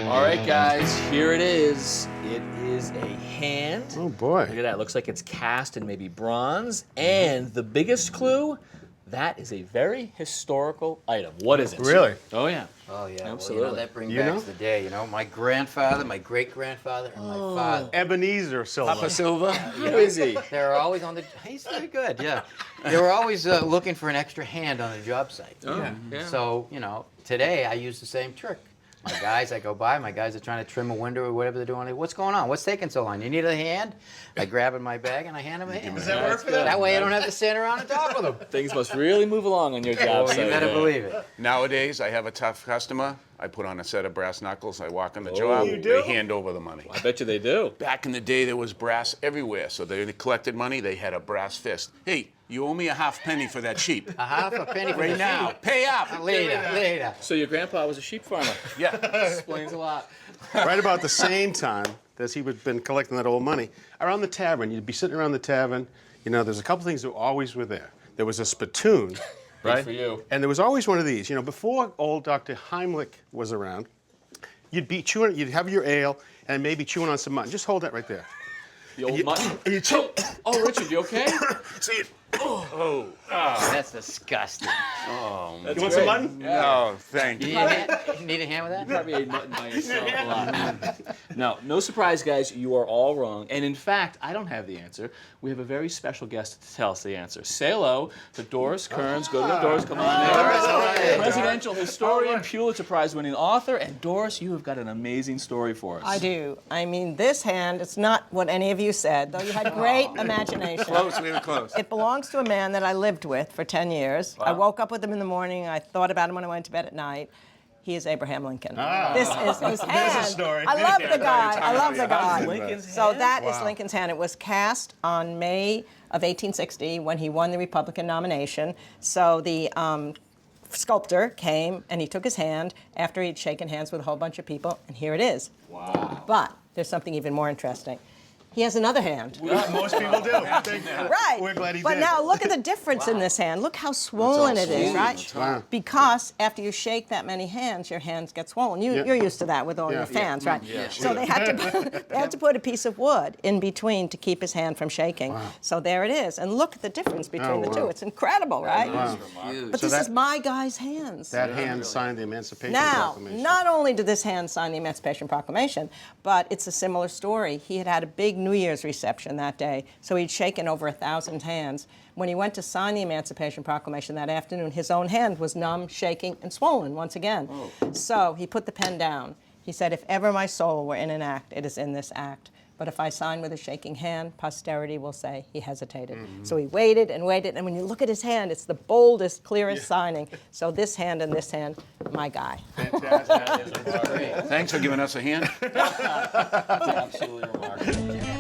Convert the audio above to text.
All right, guys, here it is. It is a hand. Oh, boy. Look at that. It looks like it's cast in maybe bronze. And the biggest clue, that is a very historical item. What is it? Really? Oh, yeah. Oh, yeah. Absolutely. Well, that brings You back know? the day, My grandfather, my great-grandfather, and my father. Ebenezer Silva. Papa Silva? Who is he? They were always on the... He's very good, yeah. They were always looking for an extra hand on the job site. Oh, yeah. So, today I use the same trick. My guys, I go by, my guys are trying to trim a window or whatever they're doing. What's going on? What's taking so long? You need a hand? I grab in my bag and I hand them a hand. Does that work for that? That way I don't have to stand around and talk with them. Things must really move along on your job Oh, site. you better there. believe it. Nowadays, I have a tough customer. I put on a set of brass knuckles. I walk on the job. You do? They hand over the money. I bet you they do. Back in the day, there was brass everywhere. So they collected money. They had a brass fist. Hey, you owe me a half penny for that sheep. A half a penny for Right the now. sheep. Pay up. Later. So your grandpa was a sheep farmer. Yeah. Explains a lot. Right about the same time that he would been collecting that old money, around the tavern, you'd be sitting around the tavern. There's a couple things that always were there. There was a spittoon, right? for you. And there was always one of these. Before old Dr. Heimlich was around, you'd be chewing, you'd have your ale and maybe chewing on some mutton. Just hold that right there. The old mutton. And you chew. Oh, Richard, you okay? See it? That's disgusting. That's You want some mutton? No, thank You you. need a hand with that? Probably ate mutton by yourself a lot. No surprise, guys. You are all wrong. And in fact, I don't have the answer. We have a very special guest to tell us the answer. Say hello to Doris Kearns Goodwin. Doris, come on in. Presidential historian, Pulitzer Prize-winning author. And Doris, you have got an amazing story for us. I do. I mean, this hand, it's not what any of you said, though you had great imagination. Close, we were close. It belongs to a man that I lived with for 10 years. I woke up with him in the morning. I thought about him when I went to bed at night. He is Abraham Lincoln. This is his hand. story. I love the guy. I love the guy. Lincoln's So hand? that is Lincoln's hand. It was cast on May of 1860 when he won the Republican nomination. So the sculptor came and he took his hand after he'd shaken hands with a whole bunch of people, and here it is. Wow. But there's something even more interesting. He has another hand. Most people do. Right. We're glad he but did. now look at the difference in this hand. Look how swollen it is, right? Wow. Because after you shake that many hands, your hands get swollen. You're used to that with all your fans, right? Yeah. So they had to put a piece of wood in between to keep his hand from shaking. So there it is. And look at the difference between the two. It's incredible, right? But So this is my guy's hands. That hand signed the Emancipation Now, Proclamation. not only did this hand sign the Emancipation Proclamation, but it's a similar story. He had a big New Year's reception that day, so he'd shaken over 1,000 hands. When he went to sign the Emancipation Proclamation that afternoon, his own hand was numb, shaking, and swollen once again. So he put the pen down. He said, if ever my soul were in an act, it is in this act. But if I sign with a shaking hand, posterity will say he hesitated. So he waited, and when you look at his hand, it's the boldest, clearest signing. So this hand and this hand, my guy. Thanks for giving us a hand. Absolutely remarkable.